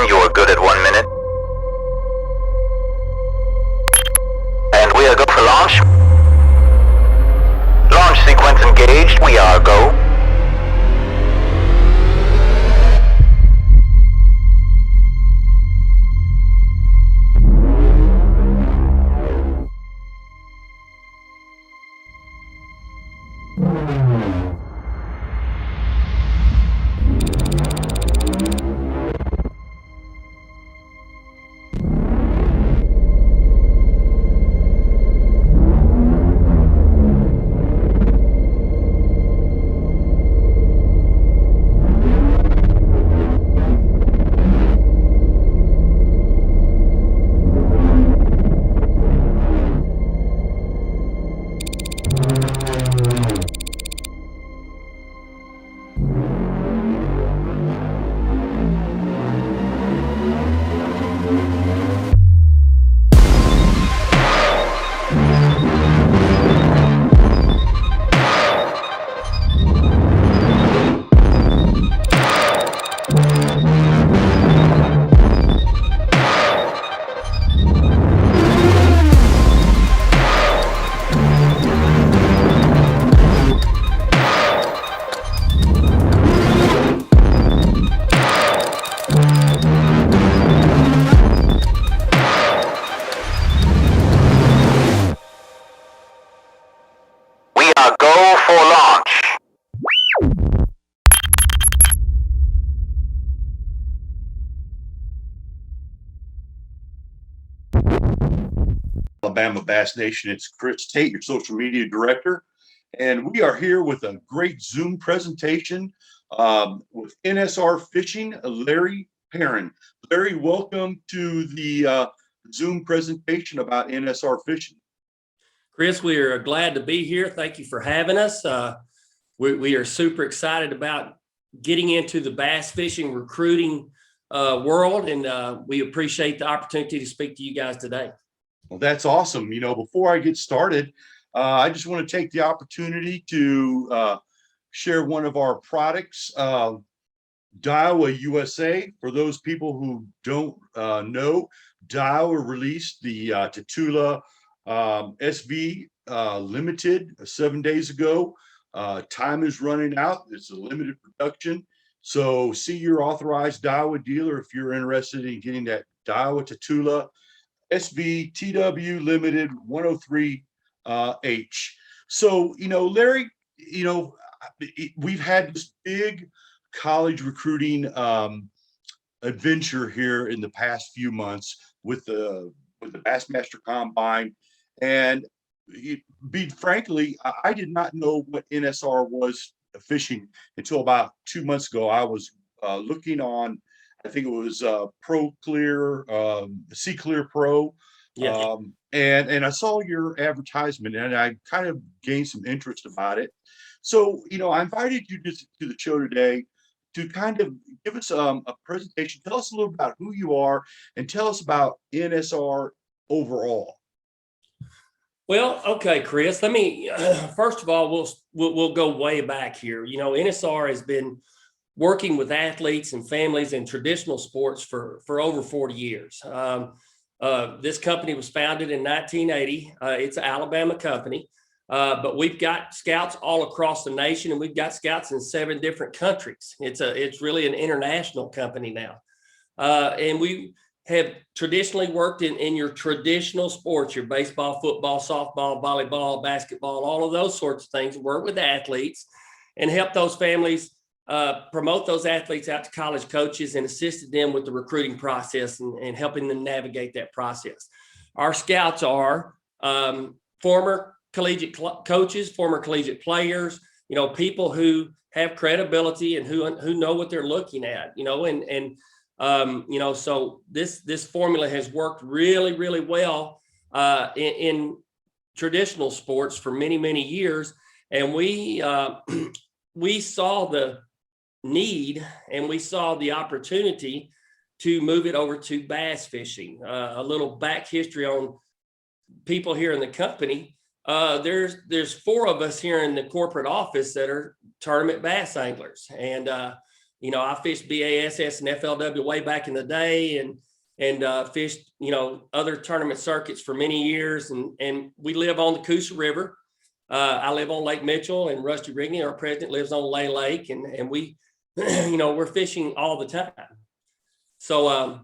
Perrin, you are good at 1 minute. And we are go for launch. Launch sequence engaged, we are go. Go for launch. Alabama Bass Nation, it's Chris Tate, your social media director, and we are here with a great Zoom presentation with NSR Fishing, Larry Perrin. Larry, welcome to the Zoom presentation about NSR Fishing. Chris, we are glad to be here. Thank you for having us. We are super excited about getting into the bass fishing recruiting world, and we appreciate the opportunity to speak to you guys today. Well, that's awesome. You know, before I get started, I just want to take the opportunity to share one of our products, Daiwa USA. For those people who don't know, Daiwa released the Tatula SV Limited 7 days ago. Time is running out. It's a limited production. So see your authorized Daiwa dealer if you're interested in getting that Daiwa Tatula SV TW Limited 103H. So, you know, Larry, you know, we've had this big college recruiting adventure here in the past few months with the Bassmaster Combine. And frankly, I did not know what NSR was fishing until about 2 months ago. I was looking on, I think it was Pro Clear, Sea Clear Pro. Yeah. And I saw your advertisement and I kind of gained some interest about it. So, you know, I invited you to the show today to kind of give us a presentation. Tell us a little about who you are and tell us about NSR overall. Well, okay, Chris, let me, first of all, we'll go way back here. You know, NSR has been working with athletes and families in traditional sports for over 40 years. This company was founded in 1980. It's an Alabama company, but we've got scouts all across the nation, and we've got scouts in 7 different countries. It's really an international company now. And we have traditionally worked in your traditional sports, your baseball, football, softball, volleyball, basketball, all of those sorts of things, work with athletes and help those families promote those athletes out to college coaches and assisted them with the recruiting process and helping them navigate that process. Our scouts are former collegiate coaches, former collegiate players, you know, people who have credibility and who know what they're looking at, you know, and you know, so this formula has worked really, really well in traditional sports for many, many years. And we saw the need and we saw the opportunity to move it over to bass fishing. A little back history on people here in the company. There's 4 of us here in the corporate office that are tournament bass anglers, and I fished BASS and FLW way back in the day, and fished, other tournament circuits for many years. And we live on the Coosa River. I live on Lake Mitchell, and Rusty Rigney, our president, lives on Lay Lake, and we, we're fishing all the time. So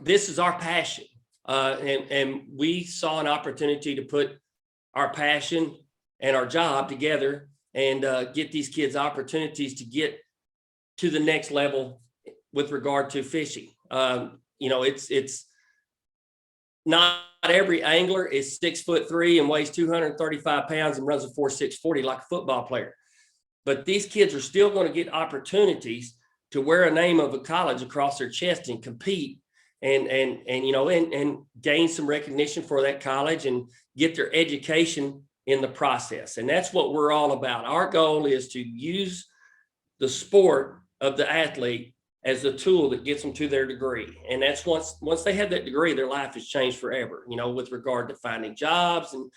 this is our passion, and we saw an opportunity to put our passion and our job together and get these kids opportunities to get to the next level with regard to fishing. It's not every angler is 6'3" and weighs 235 pounds and runs a 4.640 like a football player. But these kids are still going to get opportunities to wear a name of a college across their chest and compete and gain some recognition for that college and get their education in the process. And that's what we're all about. Our goal is to use the sport of the athlete as the tool that gets them to their degree. And that's once they have that degree, their life has changed forever, with regard to finding jobs and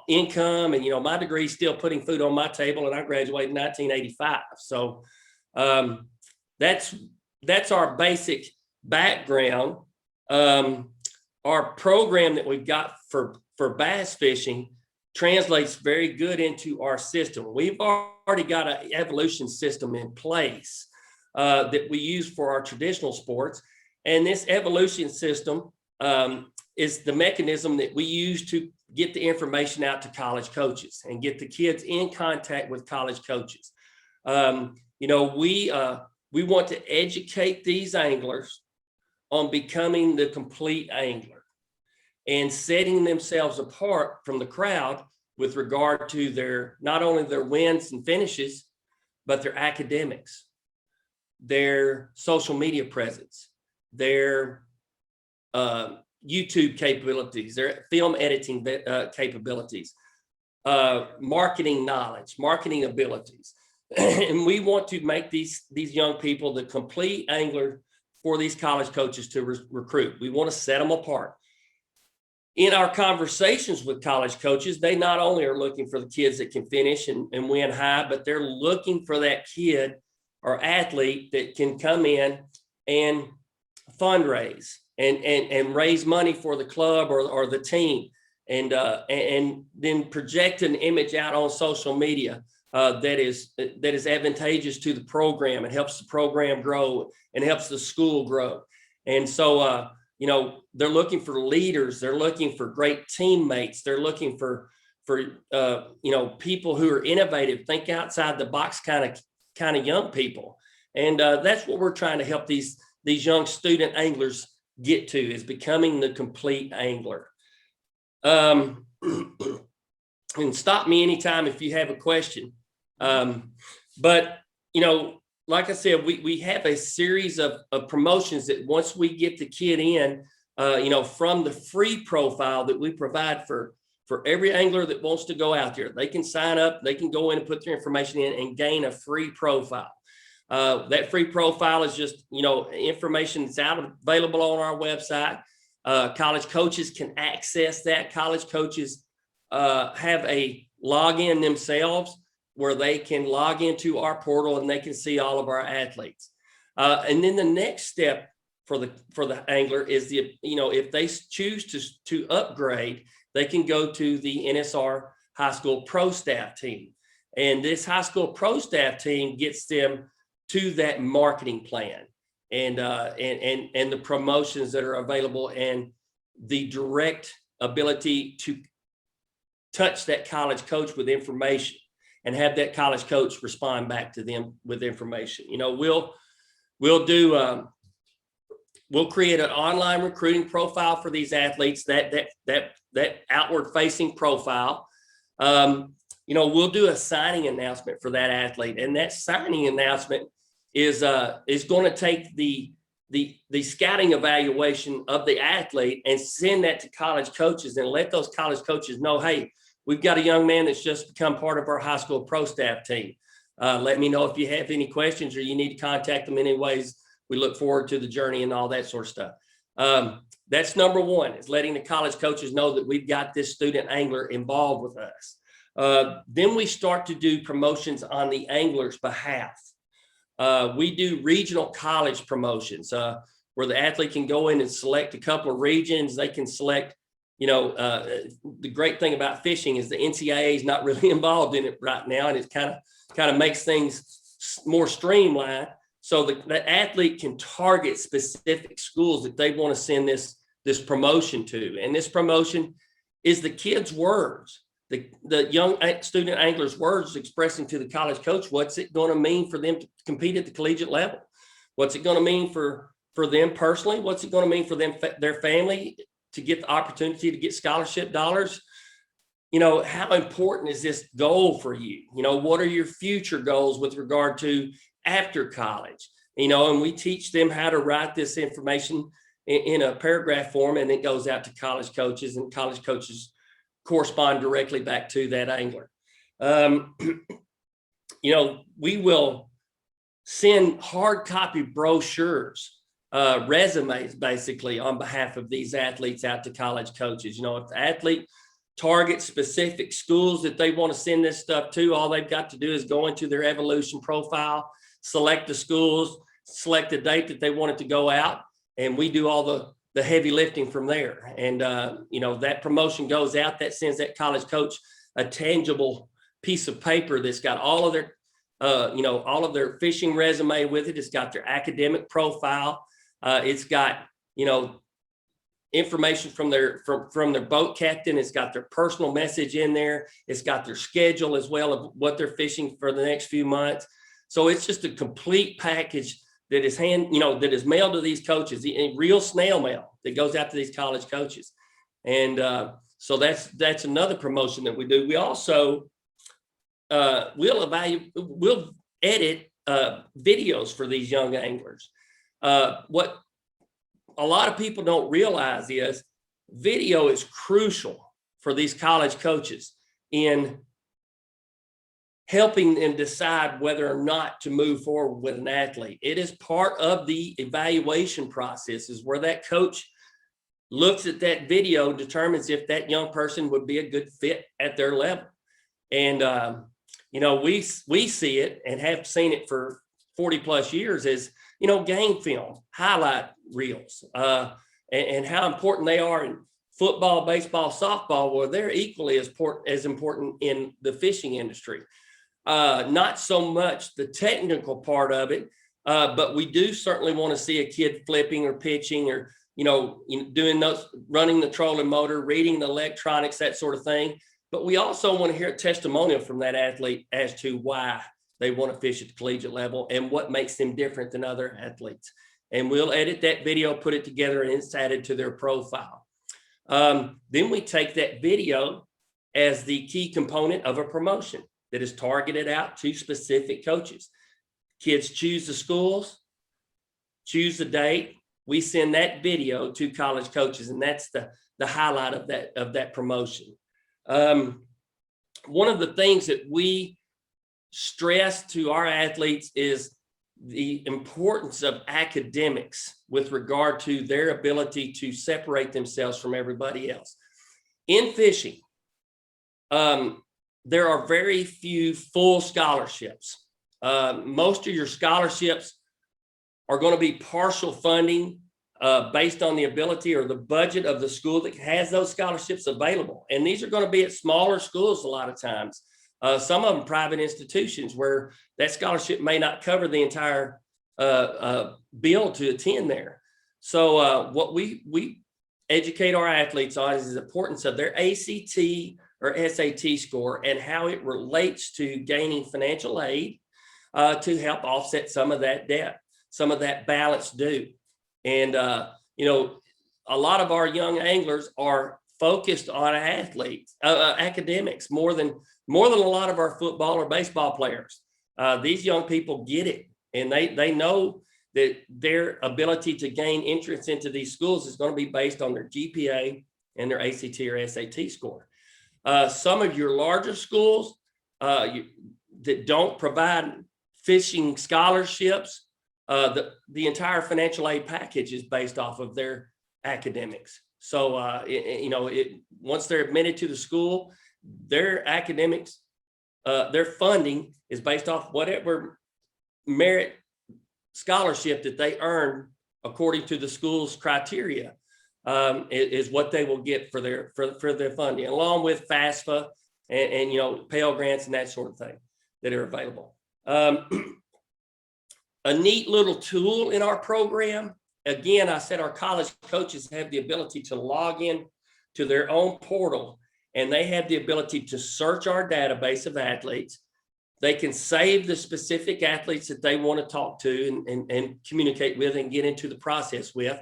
income. And, my degree is still putting food on my table, and I graduated in 1985. So that's our basic background. Our program that we've got for bass fishing translates very good into our system. We've already got an evolution system in place that we use for our traditional sports. And this evolution system is the mechanism that we use to get the information out to college coaches and get the kids in contact with college coaches. We want to educate these anglers on becoming the complete angler and setting themselves apart from the crowd with regard to not only their wins and finishes, but their academics, their social media presence, their YouTube capabilities, their film editing capabilities, marketing knowledge, marketing abilities. And we want to make these young people the complete angler for these college coaches to recruit. We want to set them apart. In our conversations with college coaches, they not only are looking for the kids that can finish and win high, but they're looking for that kid or athlete that can come in and fundraise and raise money for the club or the team, and then project an image out on social media that is advantageous to the program. It helps the program grow and helps the school grow. And so they're looking for leaders, they're looking for great teammates, they're looking for people who are innovative, think outside the box kind of young people. And that's what we're trying to help these young student anglers get to, is becoming the complete angler. And stop me anytime if you have a question. But like I said, we have a series of promotions that once we get the kid in, from the free profile that we provide for every angler that wants to go out there, they can sign up, they can go in and put their information in and gain a free profile. That free profile is just, information that's available on our website. College coaches can access that. College coaches have a login themselves where they can log into our portal and they can see all of our athletes. And then the next step for the angler is if they choose to upgrade, they can go to the NSR High School Pro Staff team. And this High School Pro Staff team gets them to that marketing plan and the promotions that are available and the direct ability to touch that college coach with information and have that college coach respond back to them with information. We'll create an online recruiting profile for these athletes, that outward facing profile. We'll do a signing announcement for that athlete, and that signing announcement is going to take the scouting evaluation of the athlete and send that to college coaches and let those college coaches know, hey, we've got a young man that's just become part of our high school pro staff team. Let me know if you have any questions or you need to contact them anyways. We look forward to the journey and all that sort of stuff. That's number one, is letting the college coaches know that we've got this student angler involved with us. Then we start to do promotions on the angler's behalf. We do regional college promotions where the athlete can go in and select a couple of regions. They can select, the great thing about fishing is the NCAA is not really involved in it right now, and it kind of makes things more streamlined. So the athlete can target specific schools that they want to send this promotion to, and this promotion is the kids' words, the young student anglers' words expressing to the college coach what's it going to mean for them to compete at the collegiate level, what's it going to mean for them personally, what's it going to mean for them, their family, to get the opportunity to get scholarship dollars. How important is this goal for you? What are your future goals with regard to after college? And we teach them how to write this information in a paragraph form, and it goes out to college coaches, and college coaches correspond directly back to that angler. We will send hard copy brochures, resumes basically on behalf of these athletes out to college coaches. If the athlete targets specific schools that they want to send this stuff to, all they've got to do is go into their evolution profile, select the schools, select the date that they want it to go out, and we do all the heavy lifting from there. And that promotion goes out, that sends that college coach a tangible piece of paper that's got all of their all of their fishing resume with it. It's got their academic profile. It's got information from their boat captain. It's got their personal message in there. It's got their schedule as well of what they're fishing for the next few months. So it's just a complete package that is that is mailed to these coaches, in real snail mail that goes out to these college coaches. And so that's another promotion that we do. We also we'll edit videos for these young anglers. What a lot of people don't realize is video is crucial for these college coaches in helping them decide whether or not to move forward with an athlete. It is part of the evaluation process, is where that coach looks at that video, determines if that young person would be a good fit at their level. And we see it and have seen it for 40 plus years as game film, highlight reels, and how important they are in football, baseball, softball. Well, they're equally as important in the fishing industry. Not so much the technical part of it, but we do certainly want to see a kid flipping or pitching or doing those, running the trolling motor, reading the electronics, that sort of thing. But we also want to hear a testimonial from that athlete as to why they want to fish at the collegiate level and what makes them different than other athletes. And we'll edit that video, put it together, and it's added to their profile. Then we take that video as the key component of a promotion that is targeted out to specific coaches. Kids choose the schools, choose the date. We send that video to college coaches, and that's the highlight of that promotion. One of the things that we stress to our athletes is the importance of academics with regard to their ability to separate themselves from everybody else. In fishing, there are very few full scholarships. Most of your scholarships are going to be partial funding based on the ability or the budget of the school that has those scholarships available. And these are going to be at smaller schools a lot of times. Some of them private institutions where that scholarship may not cover the entire bill to attend there. So what we educate our athletes on is the importance of their ACT or SAT score and how it relates to gaining financial aid to help offset some of that debt, some of that balance due. And, a lot of our young anglers are focused on athletes, academics more than a lot of our football or baseball players. These young people get it, and they know that their ability to gain entrance into these schools is going to be based on their GPA and their ACT or SAT score. Some of your larger schools that don't provide fishing scholarships, the entire financial aid package is based off of their academics. So, once they're admitted to the school, their academics, their funding is based off whatever merit scholarship that they earn according to the school's criteria is what they will get for their funding, along with FAFSA and Pell Grants and that sort of thing that are available. A neat little tool in our program. Again, I said our college coaches have the ability to log in to their own portal, and they have the ability to search our database of athletes. They can save the specific athletes that they want to talk to and communicate with and get into the process with.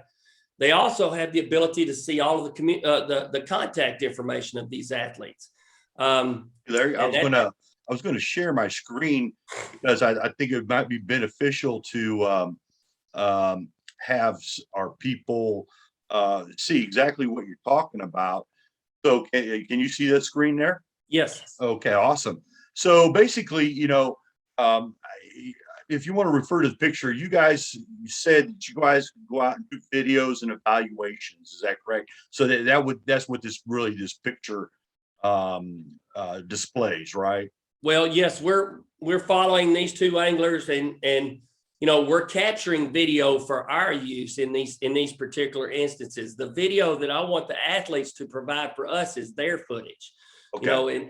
They also have the ability to see all of the contact information of these athletes. I was going to share my screen because I think it might be beneficial to have our people see exactly what you're talking about. So can you see that screen there? Yes. Okay, awesome. So basically, if you want to refer to the picture, you said that you guys go out and do videos and evaluations. Is that correct? So that's what this picture displays, right? Well, yes, we're following these two anglers and we're capturing video for our use in these particular instances. The video that I want the athletes to provide for us is their footage. Okay.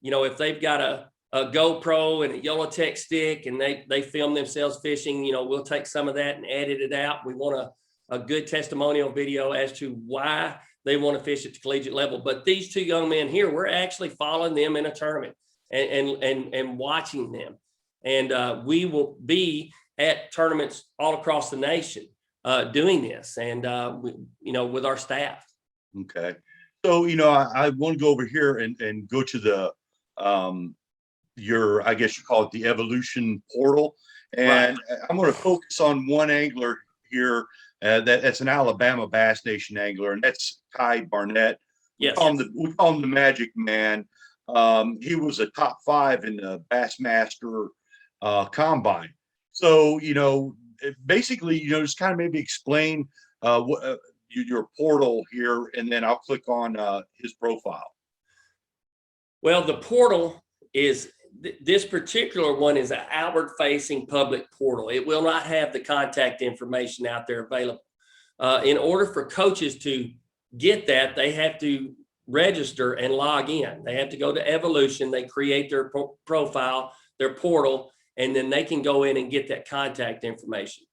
If they've got a GoPro and a Yellowtech stick and they film themselves fishing, we'll take some of that and edit it out. We want a good testimonial video as to why they want to fish at the collegiate level. But these two young men here, we're actually following them in a tournament and watching them. And we will be at tournaments all across the nation doing this and, with our staff. Okay. So, I want to go over here and go to the, I guess you call it the evolution portal. And right. I'm going to focus on one angler here. That's an Alabama Bass Nation angler, and that's Kai Barnett. Yes. We call him the Magic Man. He was a top 5 in the Bassmaster combine. So, basically, just kind of maybe explain your portal here, and then I'll click on his profile. Well, the portal is this particular one is an outward facing public portal. It will not have the contact information out there available. In order for coaches to get that, they have to register and log in. They have to go to Evolution. They create their profile, their portal, and then they can go in and get that contact information.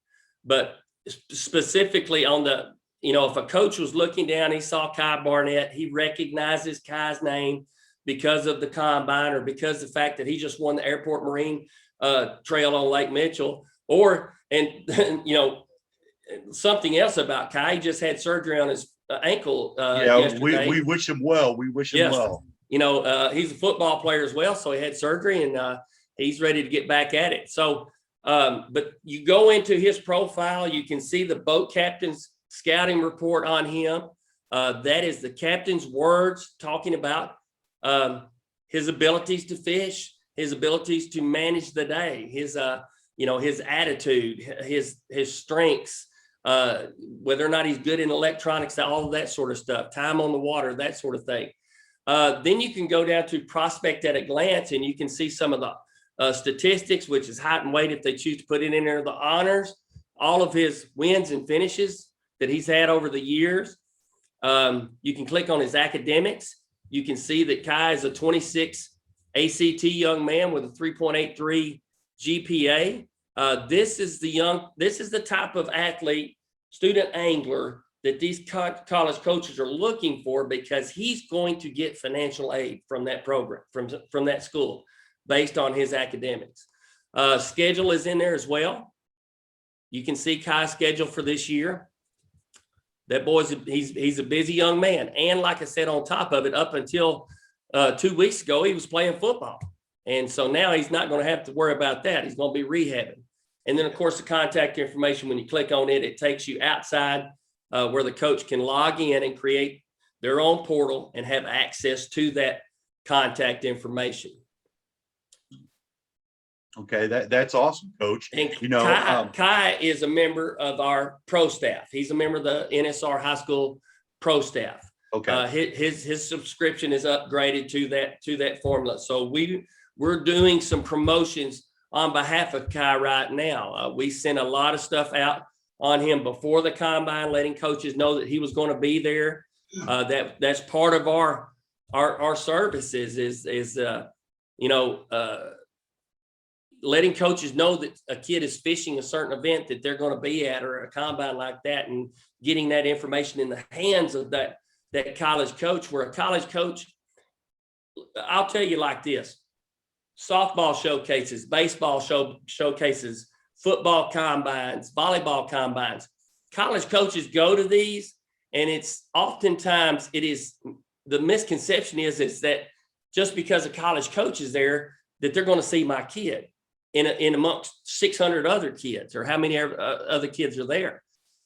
But specifically on the, if a coach was looking down, he saw Kai Barnett, he recognizes Kai's name because of the combine or because of the fact that he just won the Airport Marine Trail on Lake Mitchell, something else about Kai. He just had surgery on his ankle yesterday. We wish him well. We wish him well. He's a football player as well, so he had surgery and he's ready to get back at it. So, but you go into his profile, you can see the boat captain's scouting report on him. That is the captain's words talking about his abilities to fish, his abilities to manage the day, his attitude, his strengths, whether or not he's good in electronics, all of that sort of stuff, time on the water, that sort of thing. Then you can go down to prospect at a glance and you can see some of the statistics, which is height and weight if they choose to put it in there, the honors, all of his wins and finishes that he's had over the years. You can click on his academics. You can see that Kai is a 26 ACT young man with a 3.83 GPA. This is the type of athlete, student angler that these college coaches are looking for, because he's going to get financial aid from that program, from that school, based on his academics. Schedule is in there as well. You can see Kai's schedule for this year. That boy's he's a busy young man. And like I said, on top of it, up until 2 weeks ago, he was playing football. And so now he's not going to have to worry about that. He's going to be rehabbing. And then, of course, the contact information, when you click on it, it takes you outside where the coach can log in and create their own portal and have access to that contact information. Okay, that's awesome, Coach. And Kai is a member of our pro staff. He's a member of the NSR High School pro staff. Okay. His subscription is upgraded to that formula. So we're doing some promotions on behalf of Kai right now. We sent a lot of stuff out on him before the combine, letting coaches know that he was going to be there. That's part of our services is letting coaches know that a kid is fishing a certain event that they're going to be at, or a combine like that, and getting that information in the hands of that college coach. Where a college coach, I'll tell you like this: softball showcases, baseball showcases, football combines, volleyball combines. College coaches go to these, and it's oftentimes the misconception is that just because a college coach is there, that they're going to see my kid in amongst 600 other kids, or how many other kids are there.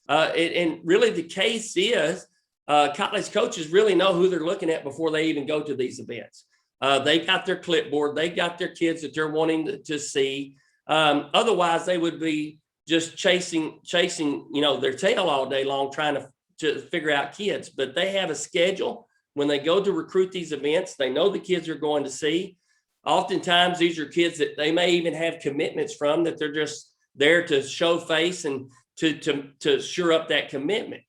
And really the case is college coaches really know who they're looking at before they even go to these events. They got their clipboard, they got their kids that they're wanting to see. Otherwise, they would be just chasing, their tail all day long, trying to figure out kids. But they have a schedule. When they go to recruit these events, they know the kids are going to see. Oftentimes, these are kids that they may even have commitments from, that they're just there to show face and to shore up that commitment.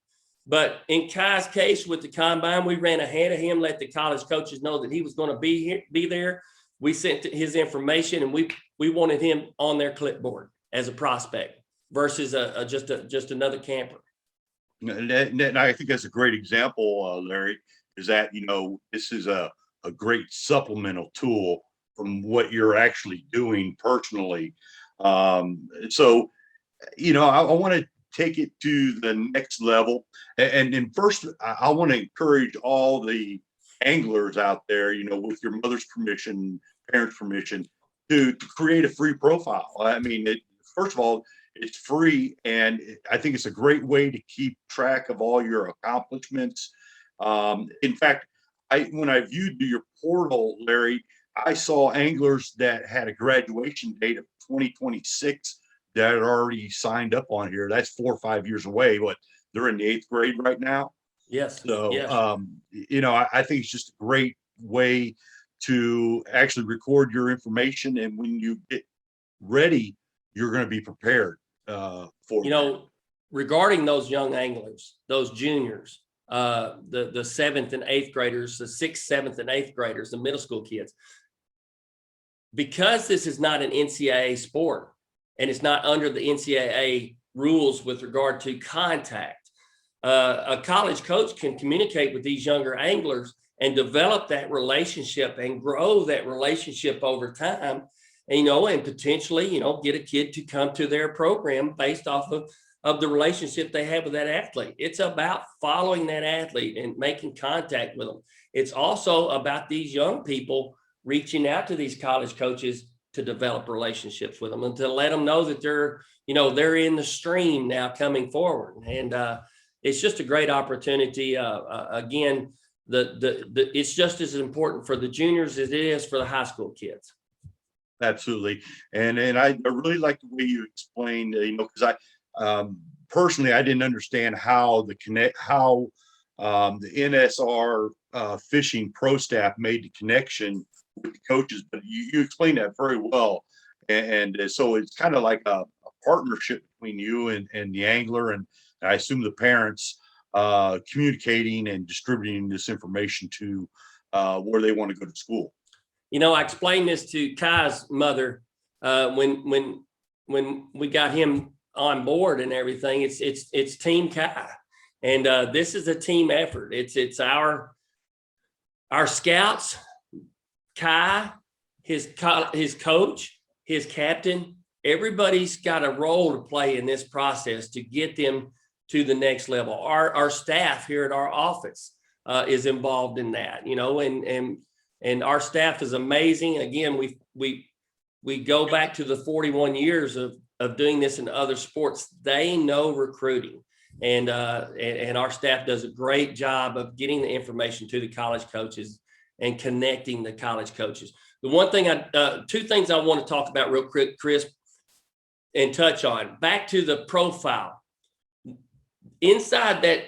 But in Kai's case with the combine, we ran ahead of him, let the college coaches know that he was going to be there. We sent his information, and we wanted him on their clipboard as a prospect versus just another camper. And I think that's a great example, Larry, is that, this is a great supplemental tool from what you're actually doing personally. So, I want to take it to the next level. And first, I want to encourage all the anglers out there, with your mother's permission, parents' permission, to create a free profile. I mean, first of all, it's free, and I think it's a great way to keep track of all your accomplishments. In fact, when I viewed your portal, Larry, I saw anglers that had a graduation date of 2026 that had already signed up on here. That's 4 or 5 years away, but they're in the 8th grade right now. Yes. So, yes. I think it's just a great way to actually record your information. And when you get ready, you're going to be prepared for regarding those young anglers, those juniors, the 7th and 8th graders, the 6th, 7th, and 8th graders, the middle school kids. Because this is not an NCAA sport, and it's not under the NCAA rules with regard to contact, a college coach can communicate with these younger anglers and develop that relationship and grow that relationship over time, and potentially, get a kid to come to their program based off of the relationship they have with that athlete. It's about following that athlete and making contact with them. It's also about these young people reaching out to these college coaches to develop relationships with them and to let them know that they're in the stream now coming forward. And it's just a great opportunity. Again, it's just as important for the juniors as it is for the high school kids. Absolutely. And I really like the way you explained, because I personally, I didn't understand how the NSR Fishing Pro Staff made the connection with the coaches, but you explained that very well. And so it's kind of like a partnership between you and the angler, and I assume the parents communicating and distributing this information to where they want to go to school. I explained this to Kai's mother when we got him on board and everything. It's Team Kai, and this is a team effort. It's our scouts, Kai, his coach, his captain. Everybody's got a role to play in this process to get them to the next level. Our staff here at our office is involved in that, and our staff is amazing. Again, we go back to the 41 years of doing this in other sports. They know recruiting, and our staff does a great job of getting the information to the college coaches and connecting the college coaches. The one thing two things I want to talk about real quick, Chris, and touch on. Back to the profile. Inside that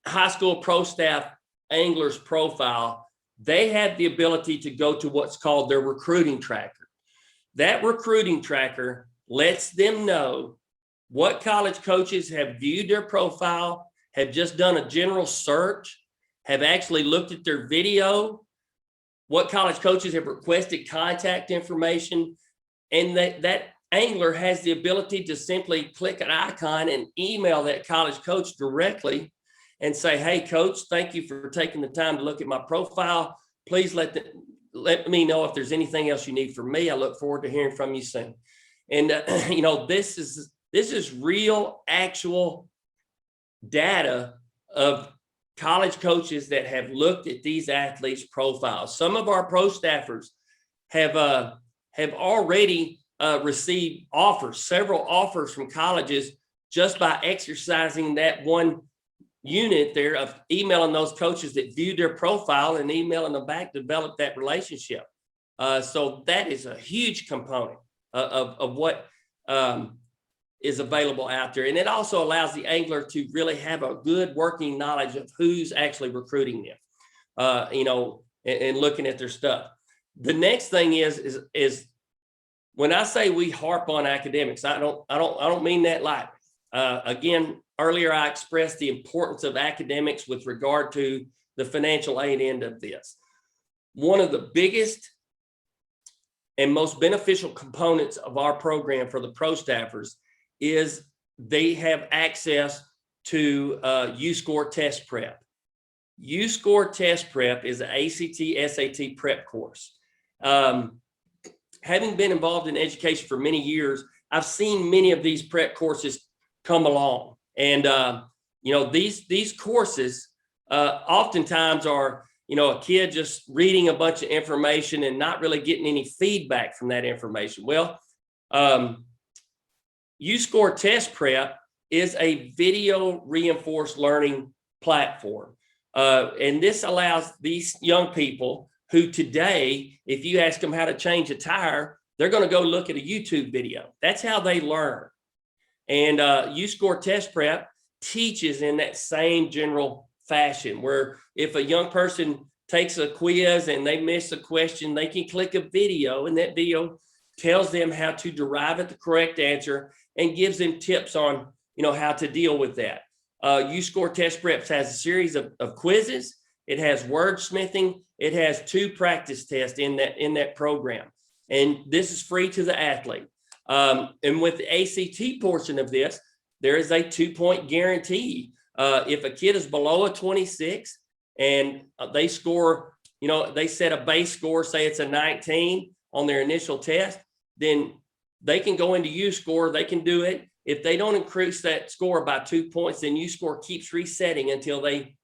high school pro staff anglers profile, they have the ability to go to what's called their recruiting tracker. That recruiting tracker lets them know what college coaches have viewed their profile, have just done a general search, have actually looked at their video, what college coaches have requested contact information, and that angler has the ability to simply click an icon and email that college coach directly and say, hey, coach, thank you for taking the time to look at my profile. Please let me know if there's anything else you need from me. I look forward to hearing from you soon. And, this is real, actual data of college coaches that have looked at these athletes' profiles. Some of our pro staffers have already received offers, several offers from colleges just by exercising that one unit there of emailing those coaches that viewed their profile and emailing them back to develop that relationship. So that is a huge component of what is available out there. And it also allows the angler to really have a good working knowledge of who's actually recruiting them, and looking at their stuff. The next thing is when I say we harp on academics, I don't mean that lightly. Again, earlier I expressed the importance of academics with regard to the financial aid end of this. One of the biggest and most beneficial components of our program for the pro staffers is they have access to U-Score test prep. U-Score test prep is an ACT, SAT prep course. Having been involved in education for many years, I've seen many of these prep courses come along. And, these courses oftentimes are, a kid just reading a bunch of information and not really getting any feedback from that information. Well, U-Score Test Prep is a video reinforced learning platform. And this allows these young people who today, if you ask them how to change a tire, they're going to go look at a YouTube video. That's how they learn. And U-Score Test Prep teaches in that same general fashion, where if a young person takes a quiz and they miss a question, they can click a video, and that video tells them how to derive at the correct answer and gives them tips on, how to deal with that. U-Score Test Prep has a series of quizzes. It has wordsmithing. It has 2 practice tests in that program. And this is free to the athlete. And with the ACT portion of this, there is a 2-point guarantee. If a kid is below a 26 and they score, they set a base score, say it's a 19 on their initial test, then they can go into U-Score, they can do it. If they don't increase that score by 2 points, then U-Score keeps resetting until they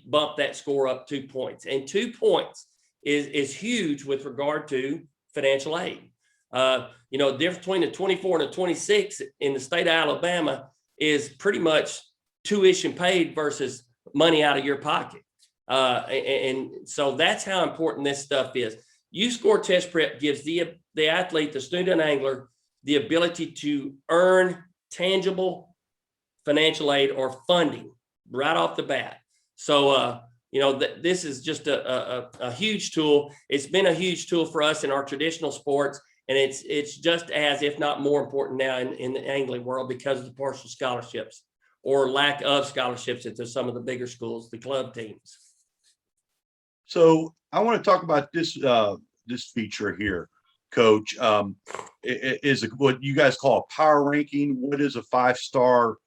bump that score up 2 points. And 2 points is huge with regard to financial aid. The difference between the 24 and the 26 in the state of Alabama is pretty much tuition paid versus money out of your pocket. And so that's how important this stuff is. U-Score Test Prep gives the athlete, the student angler, the ability to earn tangible financial aid or funding right off the bat. So, this is just a huge tool. It's been a huge tool for us in our traditional sports. And it's just as, if not more important now in the angling world because of the partial scholarships or lack of scholarships at some of the bigger schools, the club teams. So I want to talk about this feature here, Coach. Is what you guys call a power ranking. What is a 5-star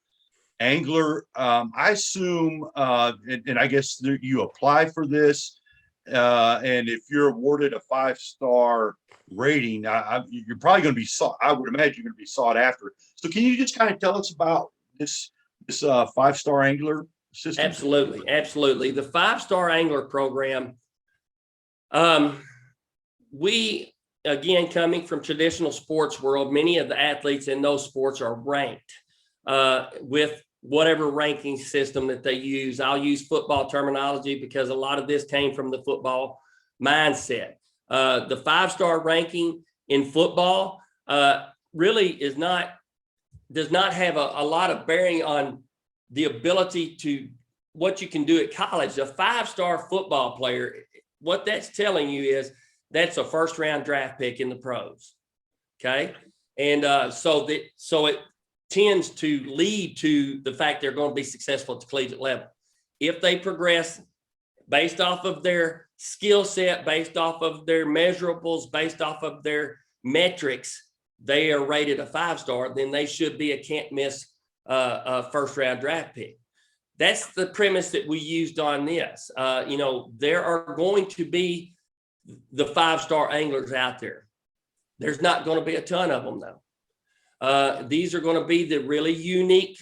angler? I assume, and I guess you apply for this, and if you're awarded a 5-star rating, you're probably going to be sought. I would imagine you're going to be sought after. So can you just kind of tell us about this 5-star angler system? Absolutely. The 5-star angler program. We, again, coming from traditional sports world, many of the athletes in those sports are ranked with whatever ranking system that they use. I'll use football terminology because a lot of this came from the football mindset. The 5-star ranking in football really does not have a lot of bearing on the ability to what you can do at college. A 5-star football player, what that's telling you is that's a 1st-round draft pick in the pros. Okay. And so it tends to lead to the fact they're going to be successful at the collegiate level. If they progress based off of their skill set, based off of their measurables, based off of their metrics, they are rated a 5-star, then they should be a can't miss first round draft pick. That's the premise that we used on this. You know, there are going to be the 5-star anglers out there. There's not going to be a ton of them though. These are going to be the really unique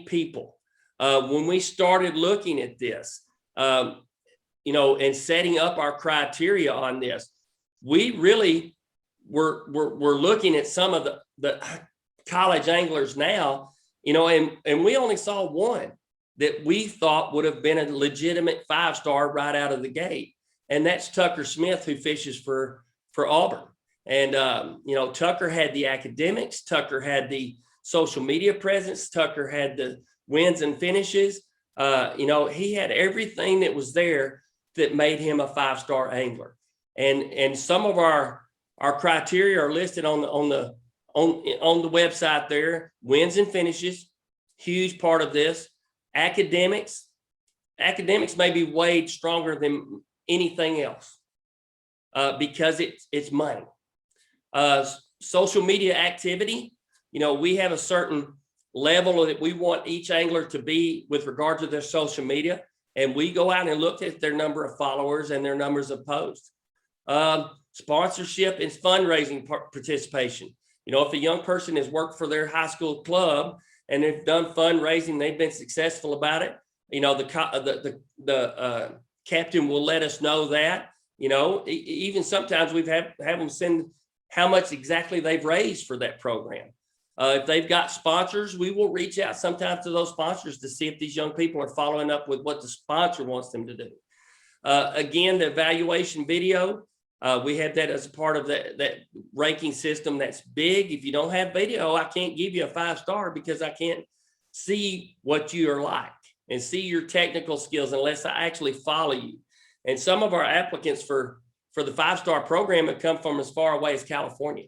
people. When we started looking at this, you know, and setting up our criteria on this, we really were looking at some of the college anglers now, you know, and we only saw one that we thought would have been a legitimate 5-star right out of the gate. And that's Tucker Smith, who fishes for Auburn. And, you know, Tucker had the academics, Tucker had the social media presence, Tucker had the wins and finishes. You know, he had everything that was there that made him a 5-star angler. And some of our criteria are listed on the website there. Wins and finishes, huge part of this. Academics may be weighed stronger than anything else because it's money. Social media activity, you know, we have a certain level that we want each angler to be with regard to their social media, and we go out and look at their number of followers and their numbers of posts. Sponsorship and fundraising participation. You know, if a young person has worked for their high school club and they've done fundraising, they've been successful about it, you know, the captain will let us know that. You know, even sometimes we've have them send how much exactly they've raised for that program. If they've got sponsors, we will reach out sometimes to those sponsors to see if these young people are following up with what the sponsor wants them to do. Again, the evaluation video, we have that as a part of that ranking system. That's big. If you don't have video, I can't give you a 5-star because I can't see what you are like and see your technical skills unless I actually follow you. And some of our applicants for the 5-star program have come from as far away as California.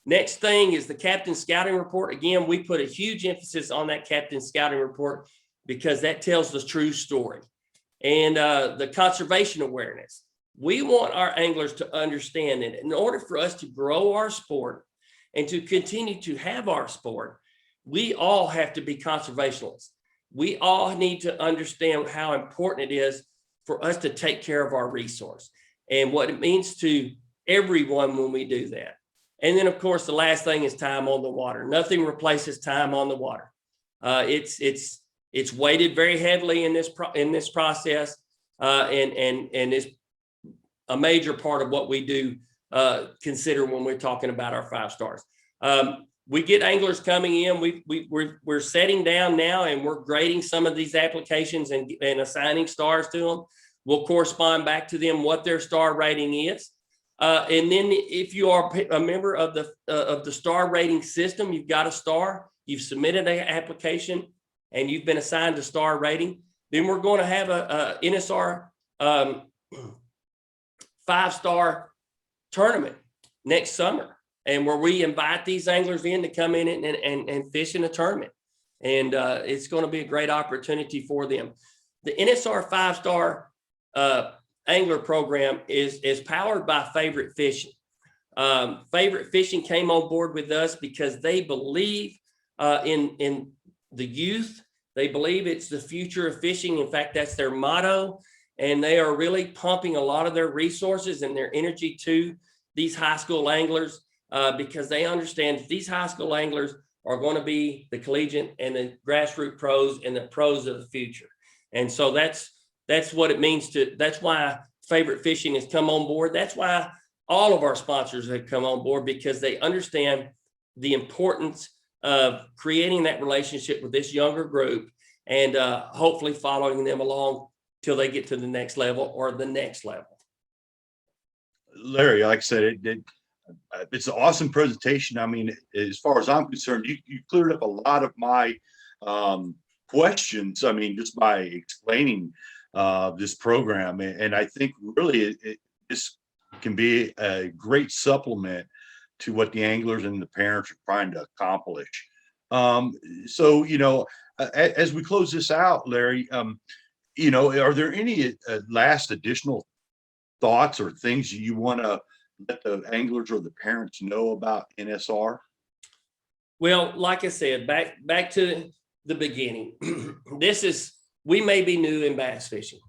Next thing is the captain scouting report. Again, we put a huge emphasis on that captain scouting report because that tells the true story. And the conservation awareness. We want our anglers to understand that in order for us to grow our sport and to continue to have our sport, we all have to be conservationists. We all need to understand how important it is for us to take care of our resource and what it means to everyone when we do that. And then, of course, the last thing is time on the water. Nothing replaces time on the water. It's weighted very heavily in this process, and it's a major part of what we do consider when we're talking about our 5-stars. We get anglers coming in. We're setting down now, and we're grading some of these applications and assigning stars to them. We'll correspond back to them what their star rating is. And then if you are a member of the star rating system, you've got a star, you've submitted an application, and you've been assigned a star rating, then we're going to have a NSR 5-star tournament next summer, and where we invite these anglers in to come in and fish in a tournament. And it's going to be a great opportunity for them. The NSR 5-star angler program is powered by Favorite Fishing. Favorite Fishing came on board with us because they believe in the youth. They believe it's the future of fishing. In fact, that's their motto. And they are really pumping a lot of their resources and their energy to these high school anglers because they understand that these high school anglers are going to be the collegiate and the grassroots pros and the pros of the future. And so that's what it means that's why Favorite Fishing has come on board. That's why all of our sponsors have come on board, because they understand the importance of creating that relationship with this younger group and hopefully following them along till they get to the next level or the next level. Larry, like I said, it's an awesome presentation. I mean, as far as I'm concerned, you cleared up a lot of my questions. I mean, just by explaining this program, and I think really this can be a great supplement to what the anglers and the parents are trying to accomplish. So, as we close this out, Larry, are there any last additional thoughts or things you want to let the anglers or the parents know about NSR? Well, like I said, back to the beginning, we may be new in bass fishing.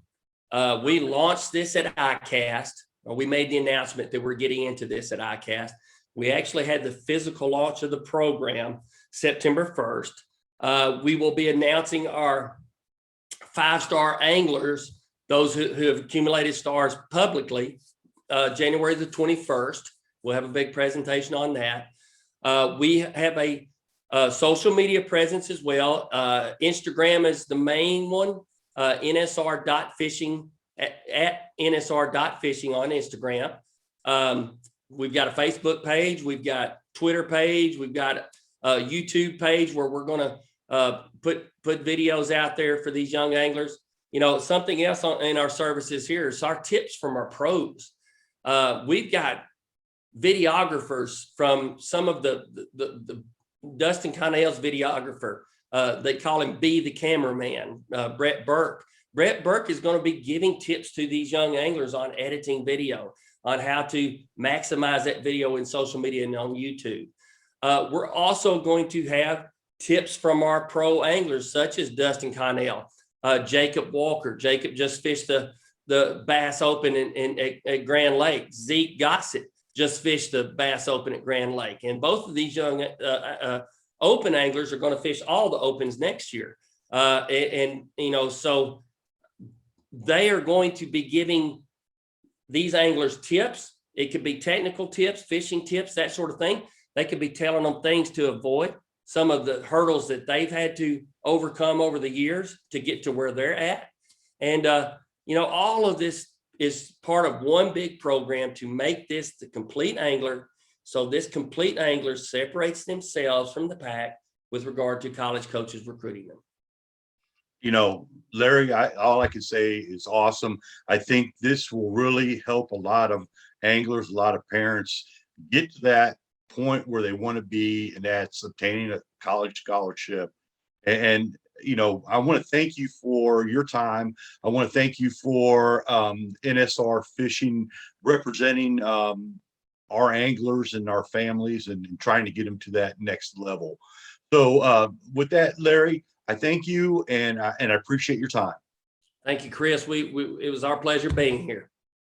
We launched this at ICAST, or we made the announcement that we're getting into this at ICAST. We actually had the physical launch of the program September 1st. We will be announcing our 5-star anglers, those who have accumulated stars publicly, January the 21st. We'll have a big presentation on that. We have a social media presence as well. Instagram is the main one, NSR.fishing at NSR.fishing on Instagram. We've got a Facebook page. We've got Twitter page. We've got a YouTube page where we're going to put videos out there for these young anglers. Something else in our services here is our tips from our pros. We've got videographers from some of the Dustin Connell's videographer. They call him B the cameraman, Brett Burke. Brett Burke is going to be giving tips to these young anglers on editing video, on how to maximize that video in social media and on YouTube. We're also going to have tips from our pro anglers, such as Dustin Connell, Jacob Walker. Jacob just fished the Bass Open at Grand Lake. Zeke Gossett just fished the Bass Open at Grand Lake. And both of these young open anglers are going to fish all the opens next year. So they are going to be giving these anglers tips. It could be technical tips, fishing tips, that sort of thing. They could be telling them things to avoid, some of the hurdles that they've had to overcome over the years to get to where they're at. And, all of this is part of one big program to make this the complete angler. So this complete angler separates themselves from the pack with regard to college coaches recruiting them. Larry, all I can say is awesome. I think this will really help a lot of anglers, a lot of parents get to that point where they want to be, and that's obtaining a college scholarship. And I want to thank you for your time. I want to thank you for NSR Fishing representing our anglers and our families and trying to get them to that next level. So with that, Larry, I thank you and I appreciate your time. Thank you, Chris. It was our pleasure being here.